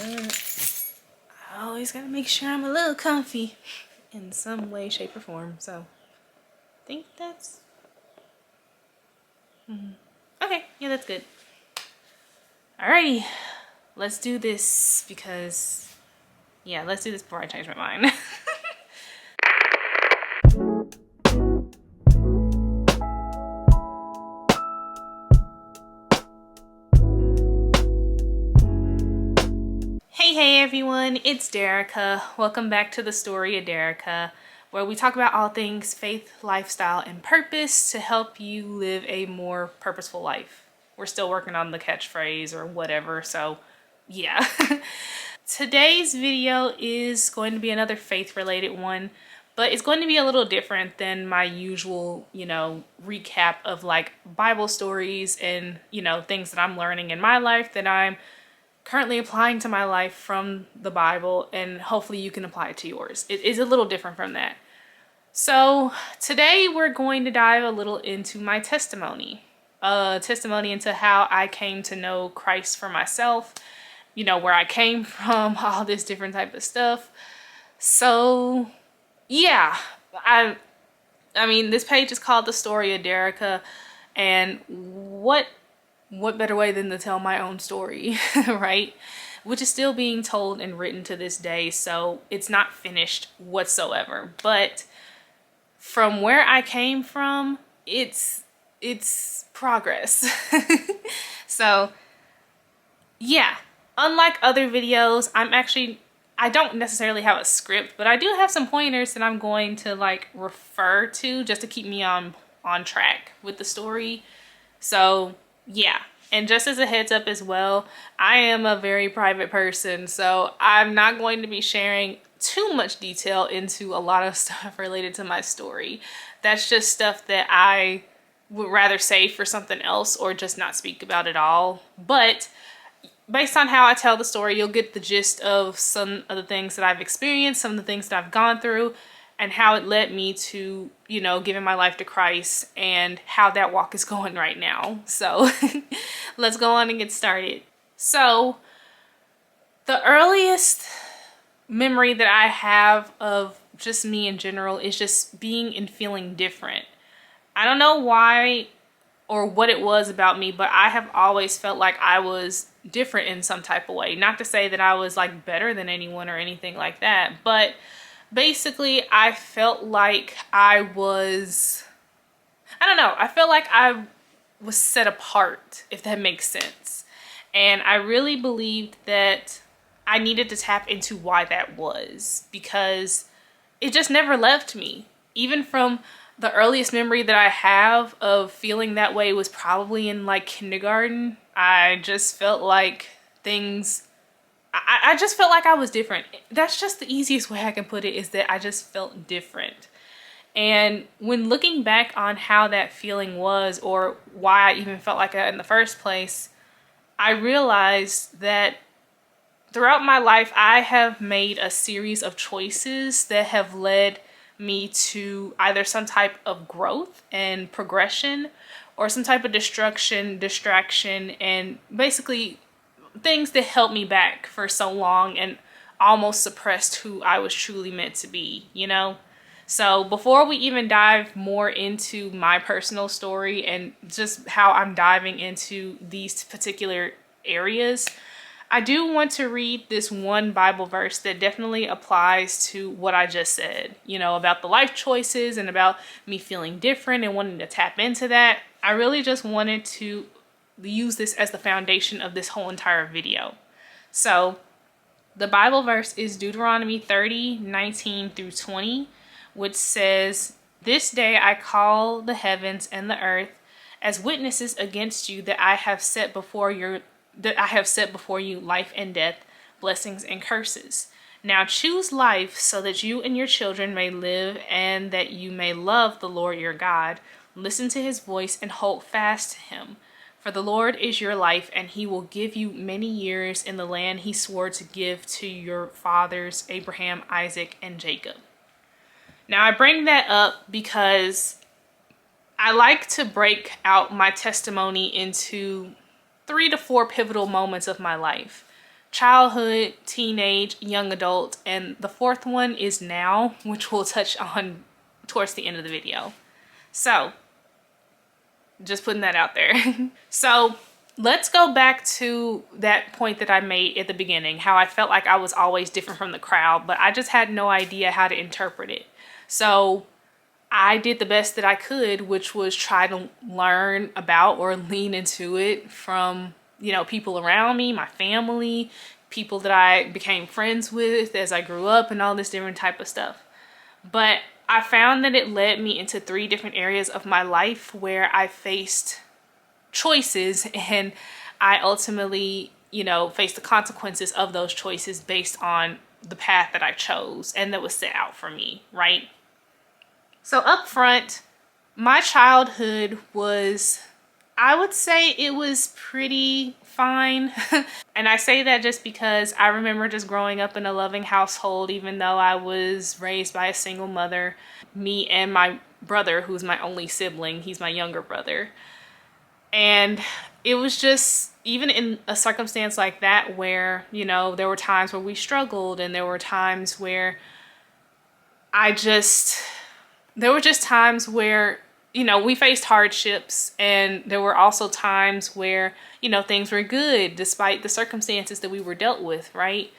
I always gotta make sure I'm a little comfy in some way, shape, or form. So, I think that's okay. Yeah, that's good. Alrighty, let's do this because, yeah, let's do this before I change my mind. Hey everyone, it's Derica. Welcome back to the Story of Derica, where we talk about all things faith, lifestyle, and purpose to help you live a more purposeful life. We're still working on the catchphrase or whatever, so yeah. Today's video is going to be another faith related one, but it's going to be a little different than my usual, recap of like Bible stories and, things that I'm learning in my life that I'm currently applying to my life from the Bible, and hopefully you can apply it to yours. It is a little different from that. So today we're going to dive a little into my testimony. Testimony into how I came to know Christ for myself, where I came from, all this different type of stuff. So yeah, I mean, this page is called The Story of Derica, and what better way than to tell my own story, right? Which is still being told and written to this day, so it's not finished whatsoever. But from where I came from, it's progress. So yeah, unlike other videos, I don't necessarily have a script, but I do have some pointers that I'm going to like refer to just to keep me on track with the story. So yeah, and just as a heads up as well, I am a very private person, so I'm not going to be sharing too much detail into a lot of stuff related to my story. That's just stuff that I would rather save for something else or just not speak about at all. But based on how I tell the story, you'll get the gist of some of the things that I've experienced, some of the things that I've gone through, and how it led me to, giving my life to Christ and how that walk is going right now. So let's go on and get started. So the earliest memory that I have of just me in general is just being and feeling different. I don't know why or what it was about me, but I have always felt like I was different in some type of way. Not to say that I was like better than anyone or anything like that, but basically I felt like I felt like I was set apart, if that makes sense. And I really believed that I needed to tap into why that was, because it just never left me. Even from the earliest memory that I have of feeling that way was probably in like kindergarten. I just felt like I just felt like I was different. That's just the easiest way I can put it, is that I just felt different. And when looking back on how that feeling was, or why I even felt like that in the first place, I realized that throughout my life, I have made a series of choices that have led me to either some type of growth and progression, or some type of distraction, and basically things that held me back for so long and almost suppressed who I was truly meant to be, So before we even dive more into my personal story and just how I'm diving into these particular areas, I do want to read this one Bible verse that definitely applies to what I just said, about the life choices and about me feeling different and wanting to tap into that. I really just wanted to use this as the foundation of this whole entire video. So the Bible verse is Deuteronomy 30:19-20, which says, "This day I call the heavens and the earth as witnesses against you that I have set before you life and death, blessings and curses. Now choose life so that you and your children may live, and that you may love the Lord your God. Listen to his voice and hold fast to him. For the Lord is your life, and he will give you many years in the land he swore to give to your fathers, Abraham, Isaac, and Jacob." Now I bring that up because I like to break out my testimony into 3 to 4 pivotal moments of my life. childhood, teenage, young adult, and the fourth one is now, which we'll touch on towards the end of the video. So, just putting that out there. So, let's go back to that point that I made at the beginning, how I felt like I was always different from the crowd, but I just had no idea how to interpret it. So, I did the best that I could, which was try to learn about or lean into it from, you know, people around me, my family, people that I became friends with as I grew up and all this different type of stuff. But I found that it led me into 3 different areas of my life where I faced choices, and I ultimately, you know, faced the consequences of those choices based on the path that I chose and that was set out for me, right? So up front, my childhood was, I would say it was pretty fine. And I say that just because I remember just growing up in a loving household, even though I was raised by a single mother. Me and my brother, who's my only sibling, he's my younger brother. And it was just, even in a circumstance like that where, you know, there were times where we struggled, and there were times where there were just times where, you know, we faced hardships, and there were also times where, you know, things were good despite the circumstances that we were dealt with, right?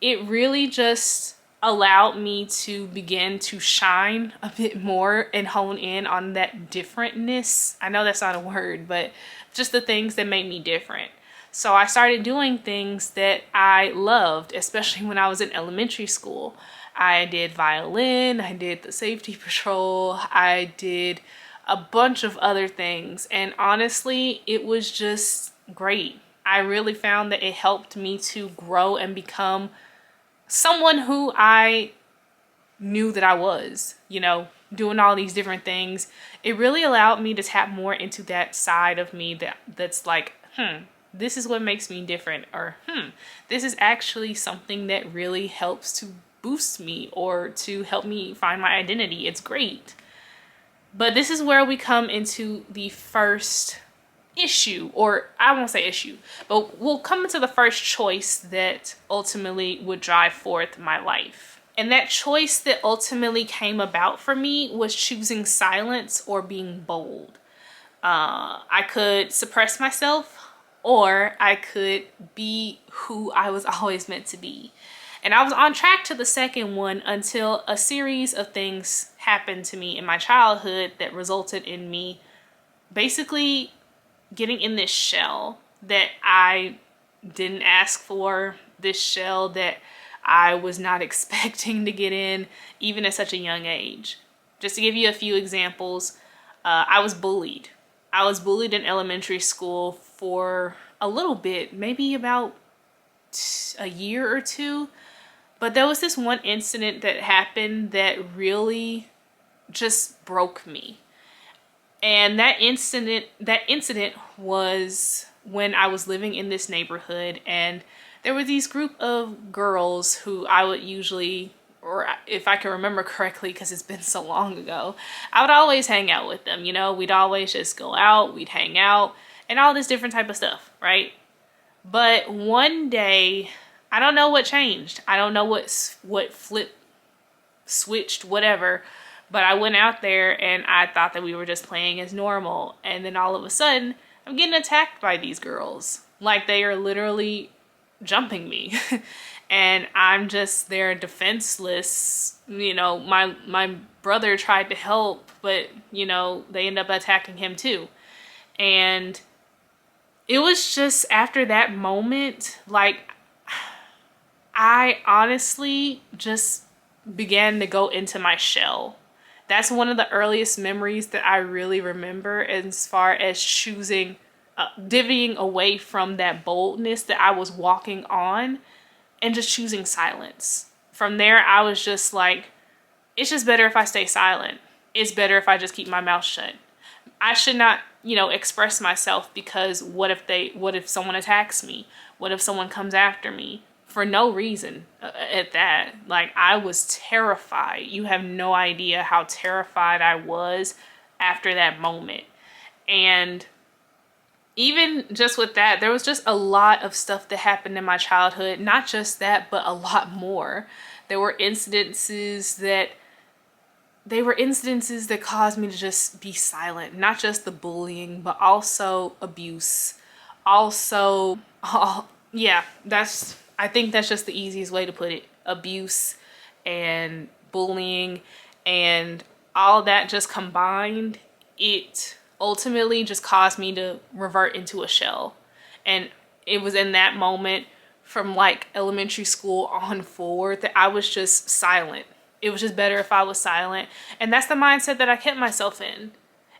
It really just allowed me to begin to shine a bit more and hone in on that differentness. I know that's not a word, but just the things that made me different. So I started doing things that I loved, especially when I was in elementary school. I did violin, I did the safety patrol, I did a bunch of other things, and honestly, it was just great. I really found that it helped me to grow and become someone who I knew that I was, you know, doing all these different things. It really allowed me to tap more into that side of me that's like, this is what makes me different, or this is actually something that really helps to boost me or to help me find my identity. It's great. But this is where we come into the first issue, or I won't say issue, but we'll come into the first choice that ultimately would drive forth my life. And that choice that ultimately came about for me was choosing silence or being bold. I could suppress myself, or I could be who I was always meant to be. And I was on track to the second one until a series of things happened to me in my childhood that resulted in me basically getting in this shell that I didn't ask for, this shell that I was not expecting to get in, even at such a young age. Just to give you a few examples, I was bullied. I was bullied in elementary school for a little bit, maybe about a year or 2. But there was this one incident that happened that really just broke me. And that incident was when I was living in this neighborhood, and there were these group of girls who I would usually, or if I can remember correctly, because it's been so long ago, I would always hang out with them. You know, we'd always just go out, we'd hang out, and all this different type of stuff, right? But one day, I don't know what changed. I don't know what switched, whatever. But I went out there and I thought that we were just playing as normal. And then all of a sudden, I'm getting attacked by these girls. Like, they are literally jumping me. And I'm just there defenseless. You know, my brother tried to help, but, you know, they end up attacking him too. And it was just after that moment, like, I honestly just began to go into my shell. That's one of the earliest memories that I really remember as far as choosing, divvying away from that boldness that I was walking on and just choosing silence. From there, I was just like, it's just better if I stay silent. It's better if I just keep my mouth shut. I should not, you know, express myself, because what if someone attacks me? What if someone comes after me? For no reason at that. Like, I was terrified. You have no idea how terrified I was after that moment. And even just with that, there was just a lot of stuff that happened in my childhood. Not just that, but a lot more. There were incidences that caused me to just be silent. Not just the bullying, but also abuse. Also, yeah, I think that's just the easiest way to put it. Abuse and bullying and all that just combined, it ultimately just caused me to revert into a shell. And it was in that moment from like elementary school on forward that I was just silent. It was just better if I was silent. And that's the mindset that I kept myself in.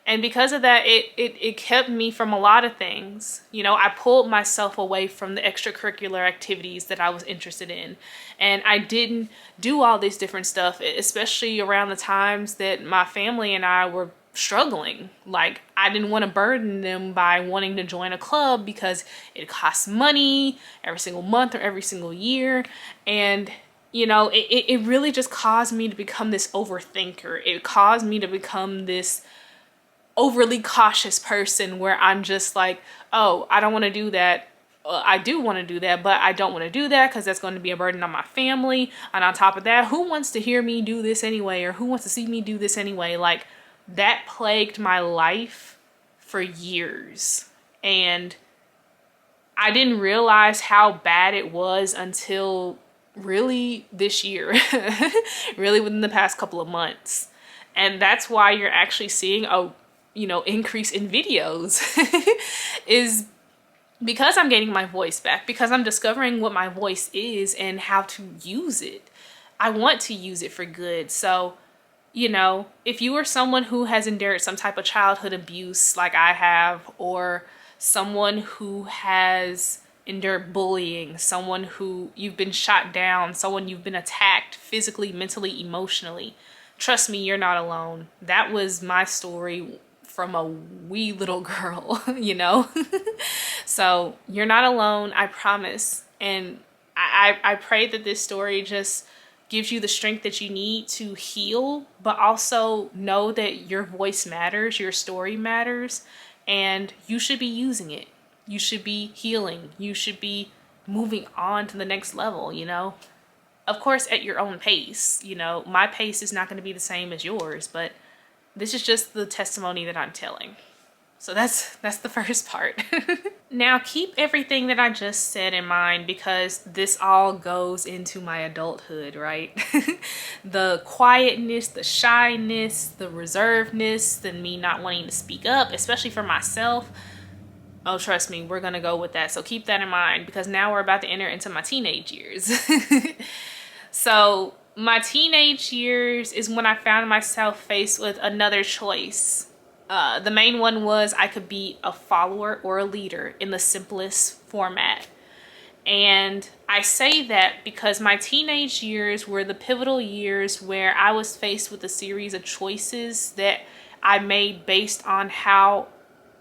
And because of that, it kept me from a lot of things. You know, I pulled myself away from the extracurricular activities that I was interested in. And I didn't do all this different stuff, especially around the times that my family and I were struggling. Like, I didn't want to burden them by wanting to join a club because it costs money every single month or every single year. And you know, it really just caused me to become this overthinker. It caused me to become this overly cautious person where I'm just like, oh, I don't want to do that. I do want to do that, but I don't want to do that because that's going to be a burden on my family. And on top of that, who wants to hear me do this anyway? Or who wants to see me do this anyway? Like, that plagued my life for years. And I didn't realize how bad it was until really this year, really within the past couple of months. And that's why you're actually seeing a increase in videos is because I'm getting my voice back, because I'm discovering what my voice is and how to use it. I want to use it for good. So, you know, if you are someone who has endured some type of childhood abuse like I have, or someone who has endured bullying, someone who you've been shot down, someone you've been attacked physically, mentally, emotionally, trust me, you're not alone. That was my story from a wee little girl, you know? So you're not alone, I promise. And I pray that this story just gives you the strength that you need to heal, but also know that your voice matters, your story matters, and you should be using it. You should be healing. You should be moving on to the next level, you know? Of course, at your own pace. You know, my pace is not going to be the same as yours, but this is just the testimony that I'm telling. So that's the first part. Now, keep everything that I just said in mind, because this all goes into my adulthood, right? The quietness, the shyness, the reservedness, the me not wanting to speak up, especially for myself. Oh, trust me, we're gonna go with that. So keep that in mind, because now we're about to enter into my teenage years. So my teenage years is when I found myself faced with another choice. The main one was I could be a follower or a leader in the simplest format. And I say that because my teenage years were the pivotal years where I was faced with a series of choices that I made based on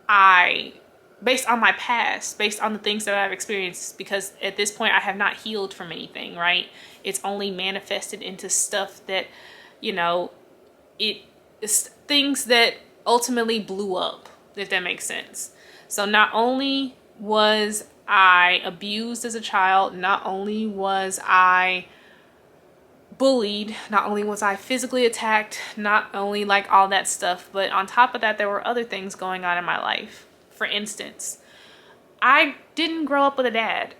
my past, based on the things that I've experienced, because at this point I have not healed from anything, right? It's only manifested into stuff that, you know, it's things that ultimately blew up, if that makes sense. So not only was I abused as a child, not only was I bullied, not only was I physically attacked, not only like all that stuff, but on top of that, there were other things going on in my life. For instance, I didn't grow up with a dad.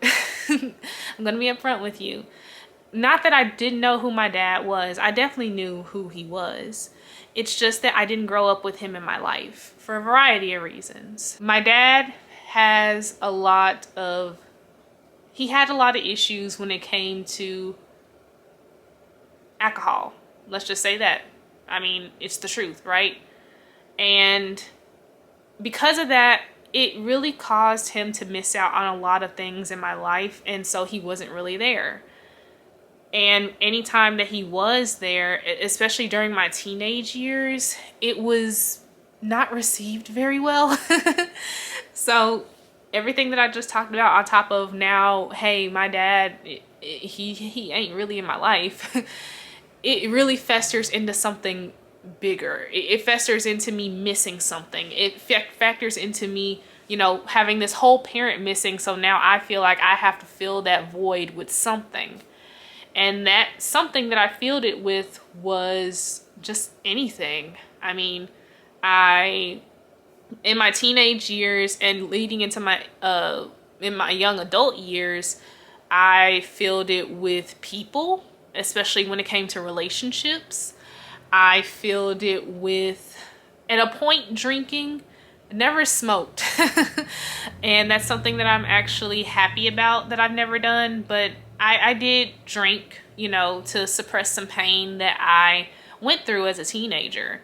I'm gonna be upfront with you. Not that I didn't know who my dad was. I definitely knew who he was. It's just that I didn't grow up with him in my life for a variety of reasons. My dad has he had a lot of issues when it came to alcohol. Let's just say that. I mean, it's the truth, right? And because of that, it really caused him to miss out on a lot of things in my life, and so he wasn't really there. And anytime that he was there, especially during my teenage years, it was not received very well. So everything that I just talked about, on top of now, hey, my dad, he ain't really in my life. It really festers into something bigger. It festers into me missing something. It factors into me having this whole parent missing. So now I feel like I have to fill that void with something. And that something that I filled it with was just anything. I mean, in my teenage years and leading into in my young adult years, I filled it with people, especially when it came to relationships. I filled it with, at a point, drinking. Never smoked. And that's something that I'm actually happy about that I've never done. But I did drink, to suppress some pain that I went through as a teenager.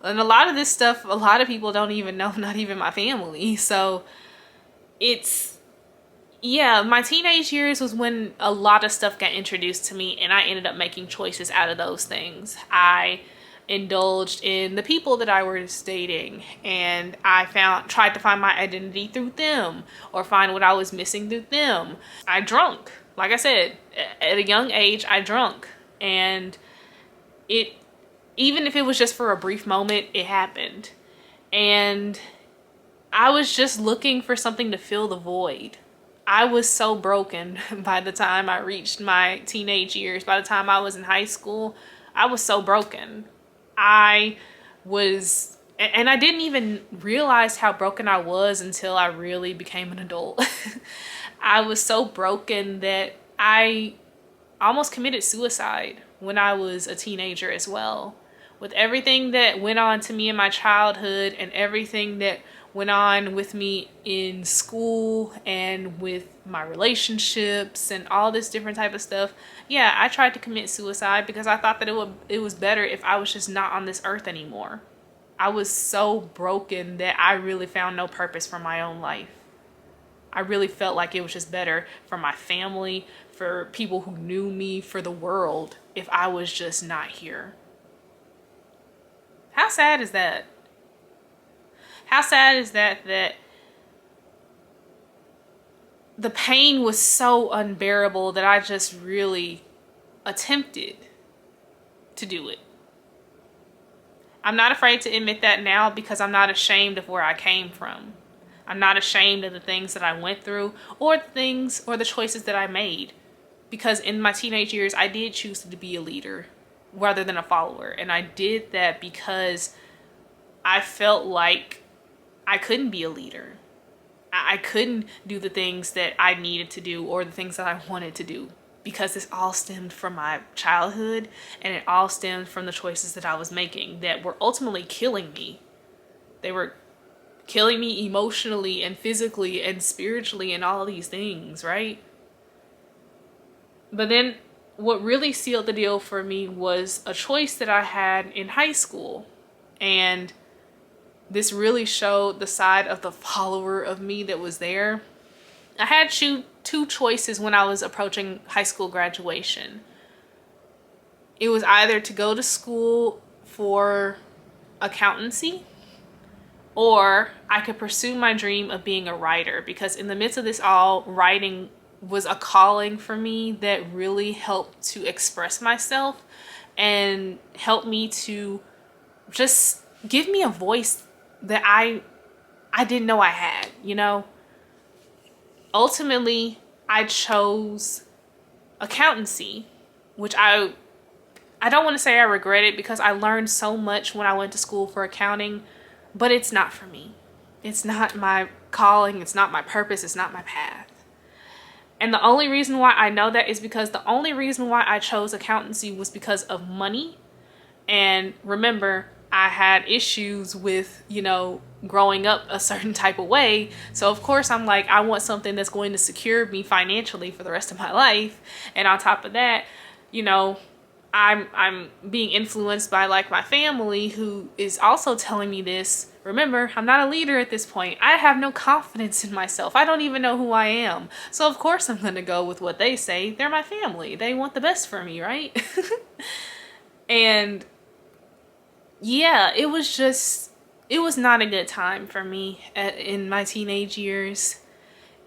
And a lot of this stuff, a lot of people don't even know, not even my family. So my teenage years was when a lot of stuff got introduced to me, and I ended up making choices out of those things. I indulged in the people that I was dating, and I tried to find my identity through them, or find what I was missing through them. I drunk. Like I said, at a young age, I drunk. And even if it was just for a brief moment, it happened. And I was just looking for something to fill the void. I was so broken by the time I reached my teenage years. By the time I was in high school, I was so broken. And I didn't even realize how broken I was until I really became an adult. I was so broken that I almost committed suicide when I was a teenager as well. With everything that went on to me in my childhood and everything that went on with me in school and with my relationships and all this different type of stuff. Yeah, I tried to commit suicide because I thought that it was better if I was just not on this earth anymore. I was so broken that I really found no purpose for my own life. I really felt like it was just better for my family, for people who knew me, for the world, if I was just not here. How sad is that? How sad is that the pain was so unbearable that I just really attempted to do it. I'm not afraid to admit that now because I'm not ashamed of where I came from. I'm not ashamed of the things that I went through or the choices that I made. Because in my teenage years, I did choose to be a leader rather than a follower. And I did that because I felt like I couldn't be a leader. I couldn't do the things that I needed to do or the things that I wanted to do, because this all stemmed from my childhood, and it all stemmed from the choices that I was making that were ultimately killing me. They were killing me emotionally and physically and spiritually and all these things, right? But then what really sealed the deal for me was a choice that I had in high school. And this really showed the side of the follower of me that was there. I had two choices when I was approaching high school graduation. It was either to go to school for accountancy, or I could pursue my dream of being a writer, because in the midst of this all, writing was a calling for me that really helped to express myself and helped me to just give me a voice that I didn't know I had, Ultimately, I chose accountancy, which I don't want to say I regret it, because I learned so much when I went to school for accounting, but it's not for me. It's not my calling. It's not my purpose. It's not my path. And the only reason why I know that is because the only reason why I chose accountancy was because of money. And remember, I had issues with, growing up a certain type of way. So of course I'm like, I want something that's going to secure me financially for the rest of my life. And on top of that, I'm being influenced by like my family, who is also telling me this. Remember, I'm not a leader at this point. I have no confidence in myself. I don't even know who I am. So of course I'm going to go with what they say. They're my family. They want the best for me, right? And yeah, it was not a good time for me in my teenage years.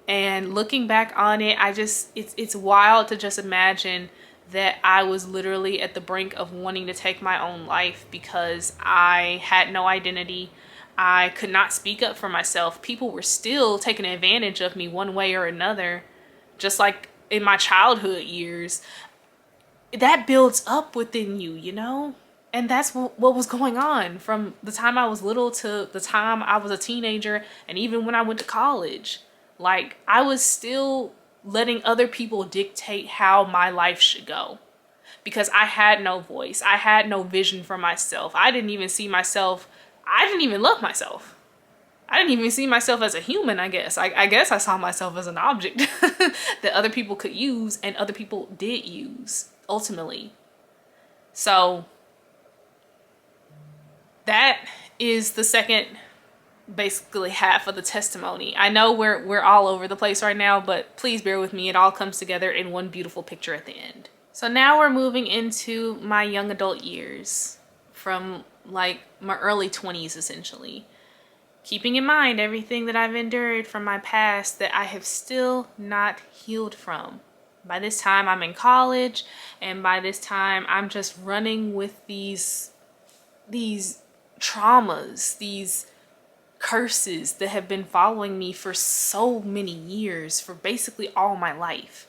And looking back on it, it's wild to just imagine that I was literally at the brink of wanting to take my own life because I had no identity. I could not speak up for myself. People were still taking advantage of me one way or another, just like in my childhood years. That builds up within you, you know? And that's what was going on from the time I was little to the time I was a teenager, and even when I went to college. Like, I was still letting other people dictate how my life should go because I had no voice. I had no vision for myself. I didn't even see myself. I didn't even love myself. I didn't even see myself as a human, I guess. I guess I saw myself as an object that other people could use and other people did use, ultimately. So that is the second, basically, half of the testimony. I know we're all over the place right now, but please bear with me. It all comes together in one beautiful picture at the end. So now we're moving into my young adult years, from like my early 20s, essentially. Keeping in mind everything that I've endured from my past that I have still not healed from. By this time I'm in college, and by this time I'm just running with these traumas, these curses that have been following me for so many years, for basically all my life.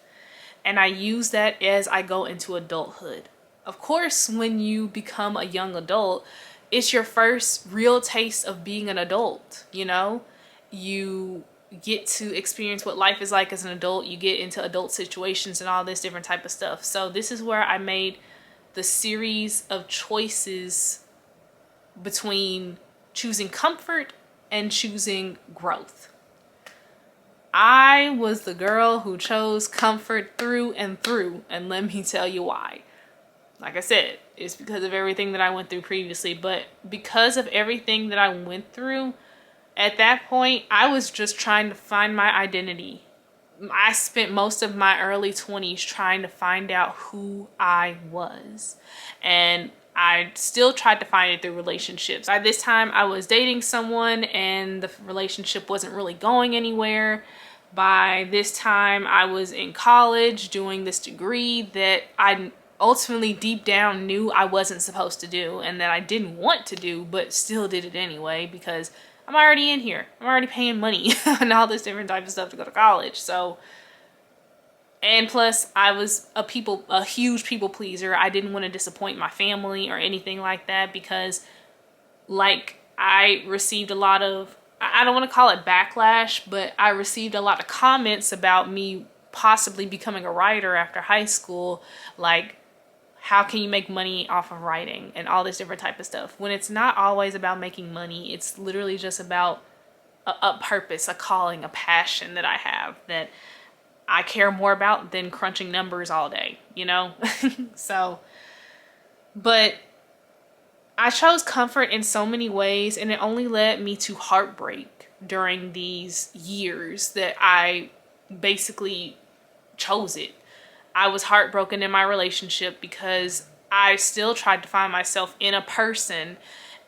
And I use that as I go into adulthood. Of course, when you become a young adult, it's your first real taste of being an adult, you know? You get to experience what life is like as an adult. You get into adult situations and all this different type of stuff. So this is where I made the series of choices between choosing comfort and choosing growth. I was the girl who chose comfort through and through, and let me tell you why. Like I said, it's because of everything that I went through previously, but because of everything that I went through, at that point, I was just trying to find my identity. I spent most of my early 20s trying to find out who I was. And I still tried to find it through relationships. By this time, I was dating someone and the relationship wasn't really going anywhere. By this time, I was in college doing this degree that I ultimately deep down knew I wasn't supposed to do and that I didn't want to do, but still did it anyway because I'm already in here. I'm already paying money and all this different type of stuff to go to college. So, and plus I was a huge people pleaser. I didn't want to disappoint my family or anything like that because, like, I received a lot of, I don't want to call it backlash, but I received a lot of comments about me possibly becoming a writer after high school. Like, how can you make money off of writing and all this different type of stuff? When it's not always about making money, it's literally just about a purpose, a calling, a passion that I have that I care more about than crunching numbers all day, you know? So, but I chose comfort in so many ways, and it only led me to heartbreak during these years that I basically chose it. I was heartbroken in my relationship because I still tried to find myself in a person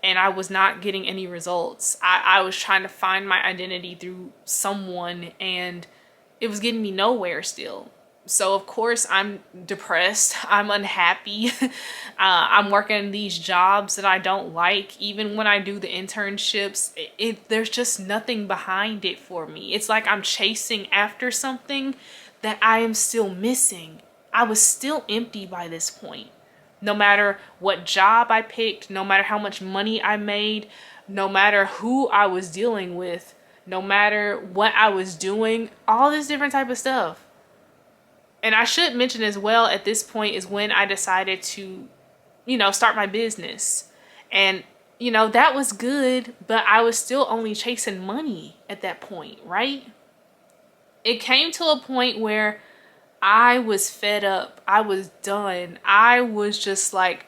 and I was not getting any results. I was trying to find my identity through someone and it was getting me nowhere still. So of course I'm depressed, I'm unhappy, I'm working these jobs that I don't like. Even when I do the internships, there's just nothing behind it for me. It's like I'm chasing after something that I am still missing. I was still empty by this point. No matter what job I picked, no matter how much money I made, no matter who I was dealing with, no matter what I was doing, all this different type of stuff. And I should mention as well, at this point is when I decided to, start my business. And, that was good, but I was still only chasing money at that point, right? It came to a point where I was fed up. I was done. I was just like,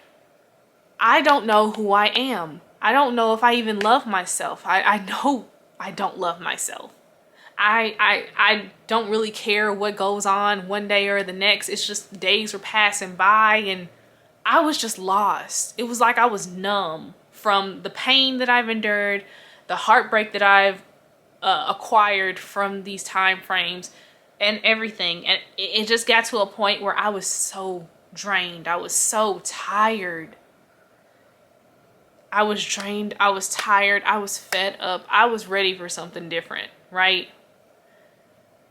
I don't know who I am. I don't know if I even love myself. I know I don't love myself. I don't really care what goes on one day or the next. It's just days were passing by and I was just lost. It was like I was numb from the pain that I've endured, the heartbreak that I've acquired from these time frames and everything. And it just got to a point where I was so drained. I was so tired. I was drained, I was tired, I was fed up, I was ready for something different, right?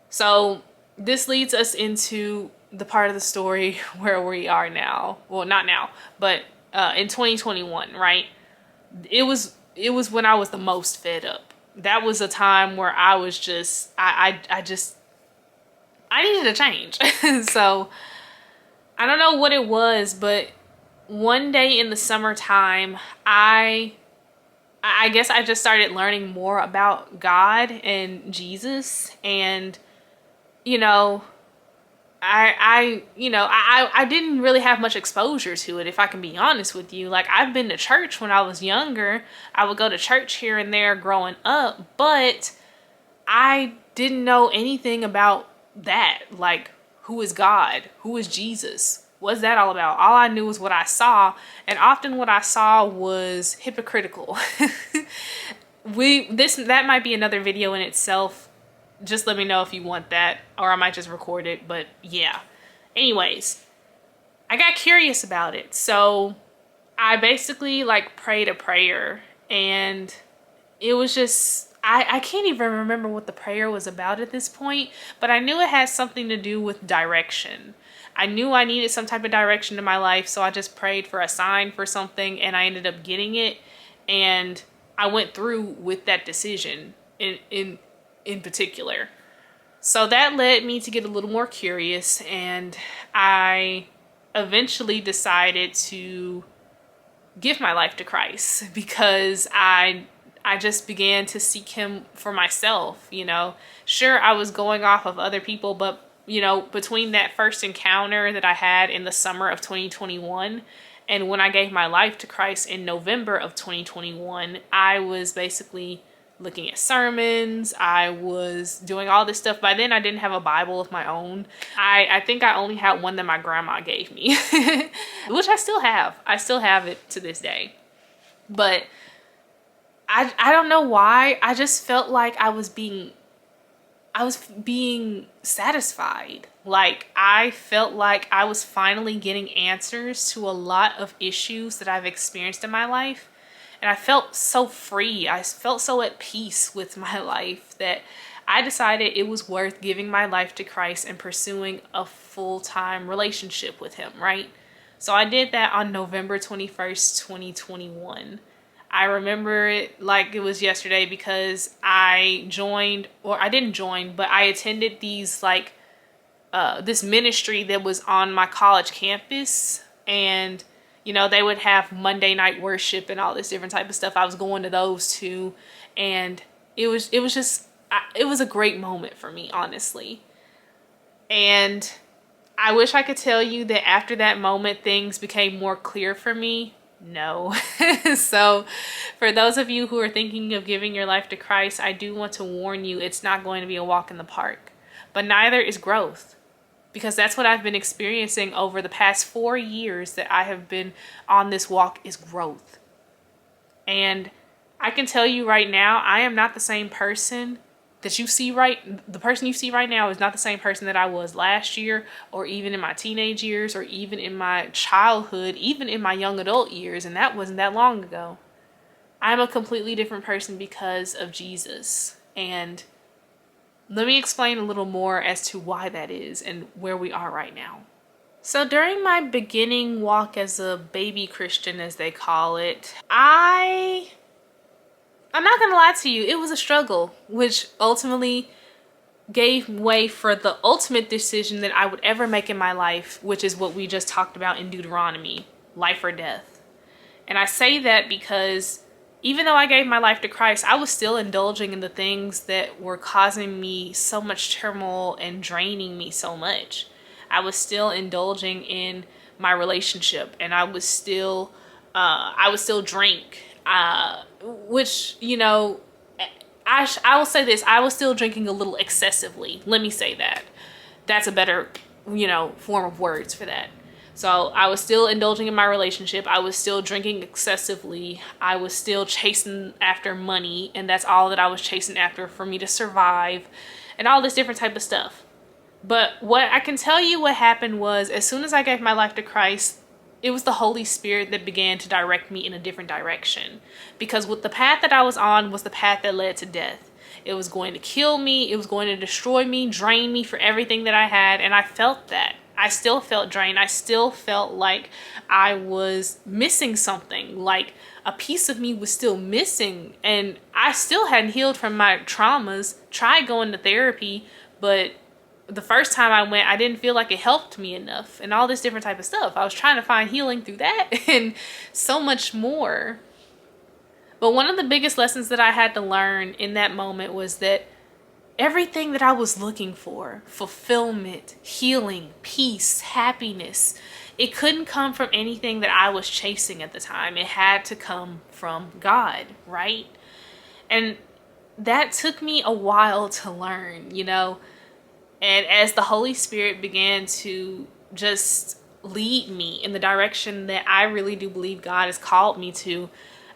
So this leads us into the part of the story where we are now. Well, not now, but in 2021, right? It was when I was the most fed up. That was a time where I was just I needed a change. So I don't know what it was, but one day in the summertime, I guess I just started learning more about God and Jesus. And you know, I didn't really have much exposure to it, if I can be honest with you. Like, I've been to church when I was younger. I would go to church here and there growing up, but I didn't know anything about that. Like, who is God? Who is Jesus? What's that all about? All I knew was what I saw, and often what I saw was hypocritical. That might be another video in itself. Just let me know if you want that, or I might just record it. But yeah, anyways, I got curious about it, so I basically like prayed a prayer, and it was just I can't even remember what the prayer was about at this point, but I knew it had something to do with direction. I knew I needed some type of direction in my life, so I just prayed for a sign for something, and I ended up getting it, and I went through with that decision in particular. So that led me to get a little more curious, and I eventually decided to give my life to Christ, because I just began to seek him for myself. Sure, I was going off of other people, but between that first encounter that I had in the summer of 2021 and when I gave my life to Christ in November of 2021, I was basically looking at sermons. I was doing all this stuff. By then, I didn't have a Bible of my own. I think I only had one that my grandma gave me, which I still have. I still have it to this day. But I don't know why. I just felt like I was being satisfied. Like, I felt like I was finally getting answers to a lot of issues that I've experienced in my life. And I felt so free. I felt so at peace with my life that I decided it was worth giving my life to Christ and pursuing a full-time relationship with him, right? So I did that on November 21st, 2021. I remember it like it was yesterday, because I joined, or I didn't join, but I attended these this ministry that was on my college campus, and they would have Monday night worship and all this different type of stuff. I was going to those too, and it was a great moment for me, honestly. And I wish I could tell you that after that moment things became more clear for me. No. So for those of you who are thinking of giving your life to Christ, I do want to warn you, it's not going to be a walk in the park, but neither is growth, because that's what I've been experiencing over the past 4 years that I have been on this walk, is growth. And I can tell you right now, I am not the same person that you see the person you see right now is not the same person that I was last year, or even in my teenage years, or even in my childhood, even in my young adult years, and that wasn't that long ago. I'm a completely different person because of Jesus. And let me explain a little more as to why that is and where we are right now. So during my beginning walk as a baby Christian, as they call it, I'm not gonna lie to you, it was a struggle, which ultimately gave way for the ultimate decision that I would ever make in my life, which is what we just talked about in Deuteronomy, life or death. And I say that because even though I gave my life to Christ, I was still indulging in the things that were causing me so much turmoil and draining me so much. I was still indulging in my relationship, and I would still drink. Which, I will say this, I was still drinking a little excessively. Let me say that. That's a better, form of words for that. So I was still indulging in my relationship. I was still drinking excessively. I was still chasing after money, and that's all that I was chasing after for me to survive, and all this different type of stuff. But what I can tell you what happened was, as soon as I gave my life to Christ, it was the Holy Spirit that began to direct me in a different direction. Because with the path that I was on was the path that led to death. It was going to kill me. It was going to destroy me, drain me for everything that I had. And I felt that. I still felt drained. I still felt like I was missing something, like a piece of me was still missing. And I still hadn't healed from my traumas. Tried going to therapy, but the first time I went, I didn't feel like it helped me enough and all this different type of stuff. I was trying to find healing through that and so much more. But one of the biggest lessons that I had to learn in that moment was that everything that I was looking for, fulfillment, healing, peace, happiness, it couldn't come from anything that I was chasing at the time. It had to come from God, right? And that took me a while to learn, you know? And as the Holy Spirit began to just lead me in the direction that I really do believe God has called me to,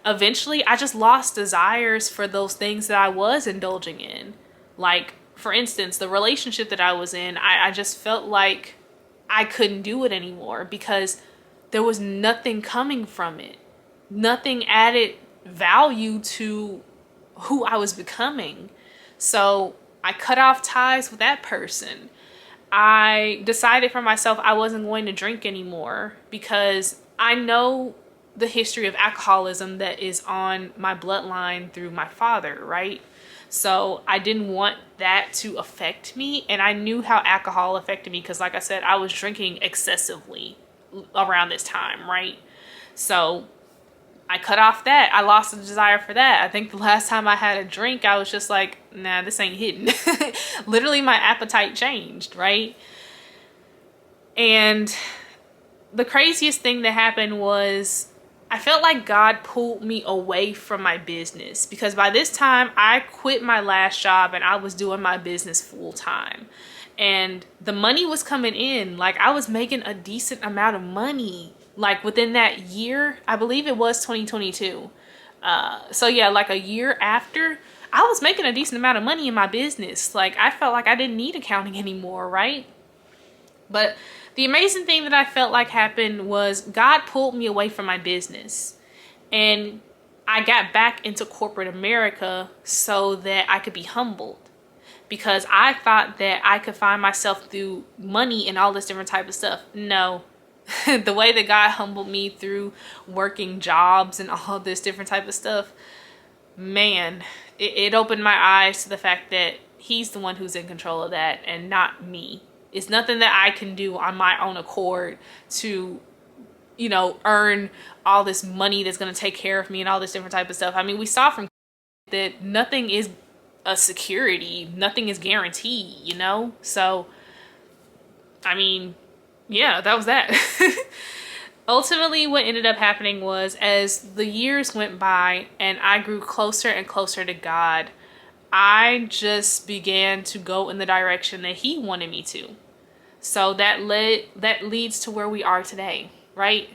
eventually I just lost desires for those things that I was indulging in. Like, for instance, the relationship that I was in, I just felt like I couldn't do it anymore because there was nothing coming from it. Nothing added value to who I was becoming. So I cut off ties with that person. I decided for myself I wasn't going to drink anymore because I know the history of alcoholism that is on my bloodline through my father, right? So I didn't want that to affect me. And I knew how alcohol affected me because, like I said, I was drinking excessively around this time, right? So I cut off that. I lost the desire for that. I think the last time I had a drink, I was just like, nah, this ain't hitting. Literally, my appetite changed, right? And the craziest thing that happened was I felt like God pulled me away from my business because by this time I quit my last job and I was doing my business full time. And the money was coming in. Like, I was making a decent amount of money. Like, within that year, I believe it was 2022. So yeah, like a year after, I was making a decent amount of money in my business. Like, I felt like I didn't need accounting anymore, right? But the amazing thing that I felt like happened was God pulled me away from my business. And I got back into corporate America so that I could be humbled. Because I thought that I could find myself through money and all this different type of stuff. No. The way that God humbled me through working jobs and all this different type of stuff, man, it opened my eyes to the fact that He's the one who's in control of that and not me. It's nothing that I can do on my own accord to, you know, earn all this money that's going to take care of me and all this different type of stuff. I mean, we saw from that nothing is a security, nothing is guaranteed, you know? So, I mean, yeah, that was that. Ultimately, what ended up happening was as the years went by and I grew closer and closer to God, I just began to go in the direction that He wanted me to. So that leads to where we are today, right?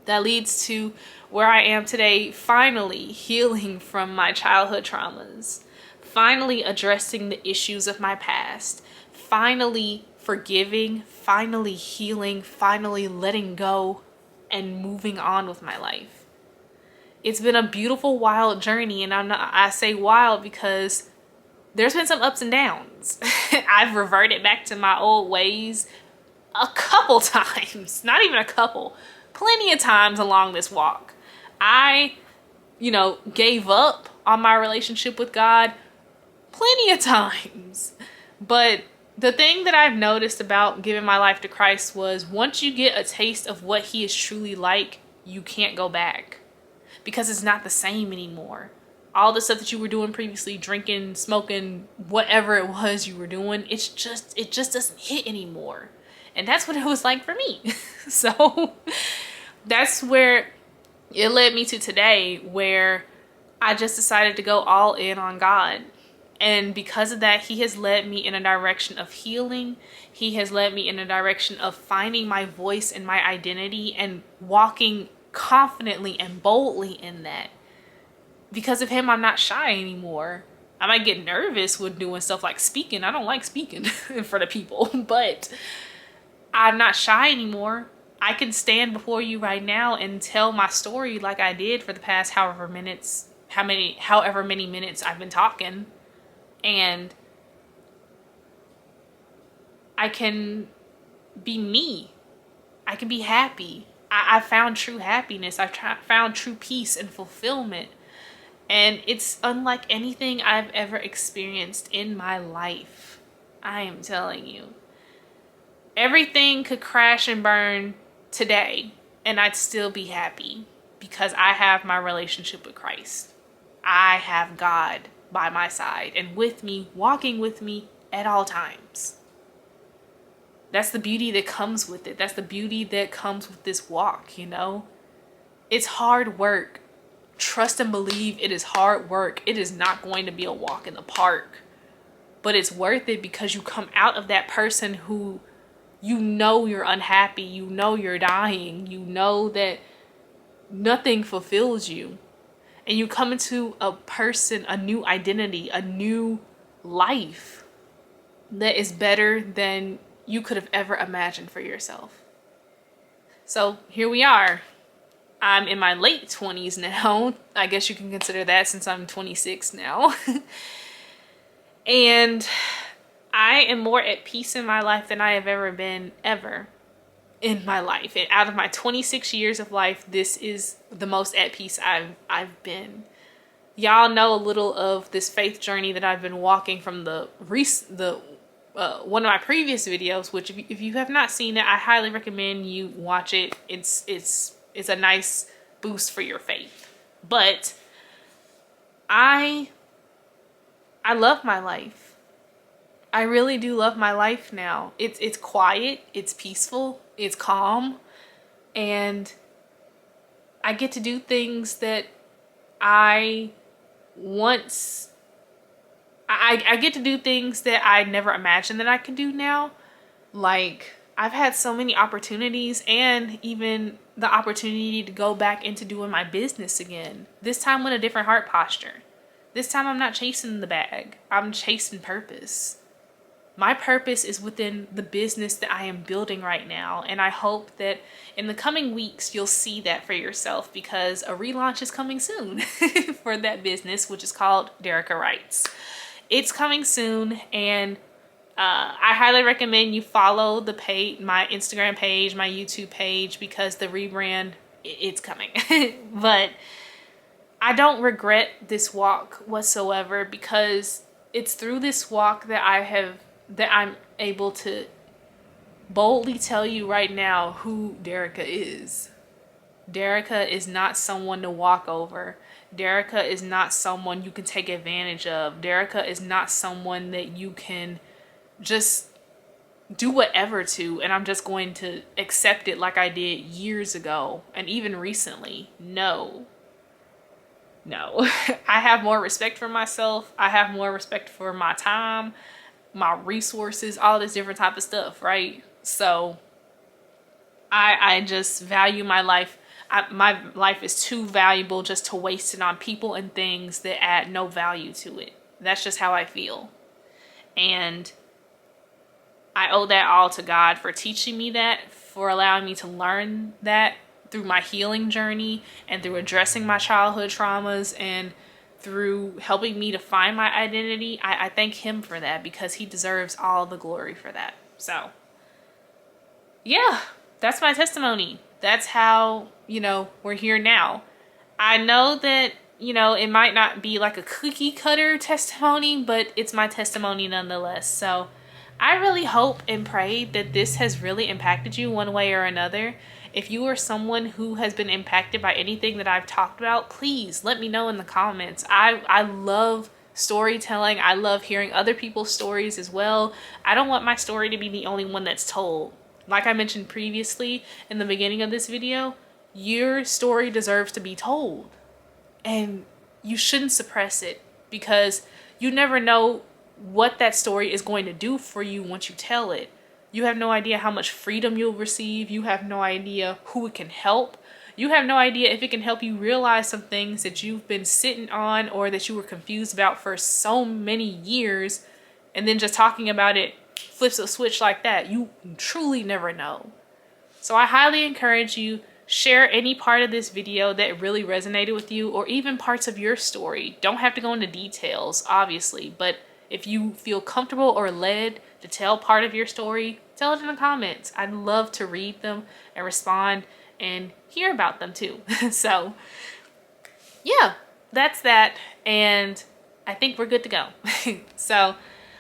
That leads to where I am today, finally healing from my childhood traumas, finally addressing the issues of my past, finally forgiving, finally healing, finally letting go and moving on with my life. It's been a beautiful, wild journey, and I say wild because there's been some ups and downs. I've reverted back to my old ways a couple times, not even a couple, plenty of times along this walk. I, gave up on my relationship with God plenty of times. But the thing that I've noticed about giving my life to Christ was once you get a taste of what He is truly like, you can't go back because it's not the same anymore. All the stuff that you were doing previously, drinking, smoking, whatever it was you were doing, it just doesn't hit anymore. And that's what it was like for me. So that's where it led me to today, where I just decided to go all in on God. And because of that, He has led me in a direction of healing. He has led me in a direction of finding my voice and my identity and walking confidently and boldly in that. Because of Him, I'm not shy anymore. I might get nervous with doing stuff like speaking. I don't like speaking in front of people, but I'm not shy anymore. I can stand before you right now and tell my story like I did for the past however many minutes I've been talking. And I can be me. I can be happy. I found true happiness. Found true peace and fulfillment. And it's unlike anything I've ever experienced in my life. I am telling you. Everything could crash and burn today, and I'd still be happy because I have my relationship with Christ. I have God by my side and with me, walking with me at all times. That's the beauty that comes with it. That's the beauty that comes with this walk, you know? It's hard work. Trust and believe it is hard work. It is not going to be a walk in the park. But it's worth it because you come out of that person who you know you're unhappy, you know you're dying, you know that nothing fulfills you. And you come into a person, a new identity, a new life that is better than you could have ever imagined for yourself. So here we are. I'm in my late 20s now. I guess you can consider that since I'm 26 now. And I am more at peace in my life than I have ever been in my life. And out of my 26 years of life, this is the most at peace I've been. Y'all know a little of this faith journey that I've been walking from one of my previous videos, which if you have not seen it, I highly recommend you watch it. It's a nice boost for your faith. But I love my life. I really do love my life now. It's quiet, it's peaceful, it's calm, and I get to do things that I get to do things that I never imagined that I could do now. Like, I've had so many opportunities, and even the opportunity to go back into doing my business again. This time with a different heart posture. This time I'm not chasing the bag. I'm chasing purpose. My purpose is within the business that I am building right now. And I hope that in the coming weeks, you'll see that for yourself, because a relaunch is coming soon for that business, which is called Derica Writes. It's coming soon, and I highly recommend you follow the page, my Instagram page, my YouTube page, because the rebrand, it's coming. But I don't regret this walk whatsoever, because it's through this walk that I'm able to boldly tell you right now who Derica is. Derica is not someone to walk over. Derica is not someone you can take advantage of. Derica is not someone that you can just do whatever to, and I'm just going to accept it like I did years ago and even recently. No. I have more respect for myself. I have more respect for my time, my resources, all this different type of stuff, right? So I just value my life. My life is too valuable just to waste it on people and things that add no value to it. That's just how I feel. And I owe that all to God for teaching me that, for allowing me to learn that through my healing journey, and through addressing my childhood traumas, and through helping me to find my identity. I thank him for that, because he deserves all the glory for that. So yeah, that's my testimony. That's how, we're here now. I know that, it might not be like a cookie cutter testimony, but it's my testimony nonetheless. So I really hope and pray that this has really impacted you one way or another. If you are someone who has been impacted by anything that I've talked about, please let me know in the comments. I love storytelling. I love hearing other people's stories as well. I don't want my story to be the only one that's told. Like I mentioned previously in the beginning of this video, your story deserves to be told. And you shouldn't suppress it, because you never know what that story is going to do for you once you tell it. You have no idea how much freedom you'll receive. You have no idea who it can help. You have no idea if it can help you realize some things that you've been sitting on, or that you were confused about for so many years, and then just talking about it flips a switch like that. You truly never know. So I highly encourage you, share any part of this video that really resonated with you, or even parts of your story. Don't have to go into details, obviously, but if you feel comfortable or led to tell part of your story, tell it in the comments. I'd love to read them and respond and hear about them too. So yeah, that's that. And I think we're good to go. So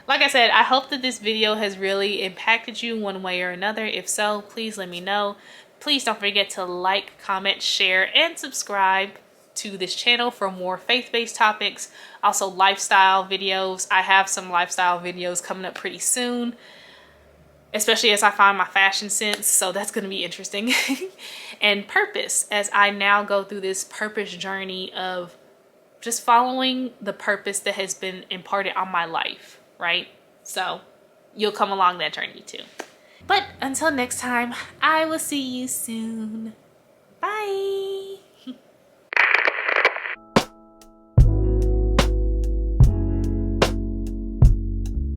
like I said, I hope that this video has really impacted you one way or another. If so, please let me know. Please don't forget to like, comment, share, and subscribe to this channel for more faith-based topics. Also lifestyle videos. I have some lifestyle videos coming up pretty soon, especially as I find my fashion sense. So that's going to be interesting. And purpose, as I now go through this purpose journey of just following the purpose that has been imparted on my life, right? So you'll come along that journey too. But until next time, I will see you soon. Bye.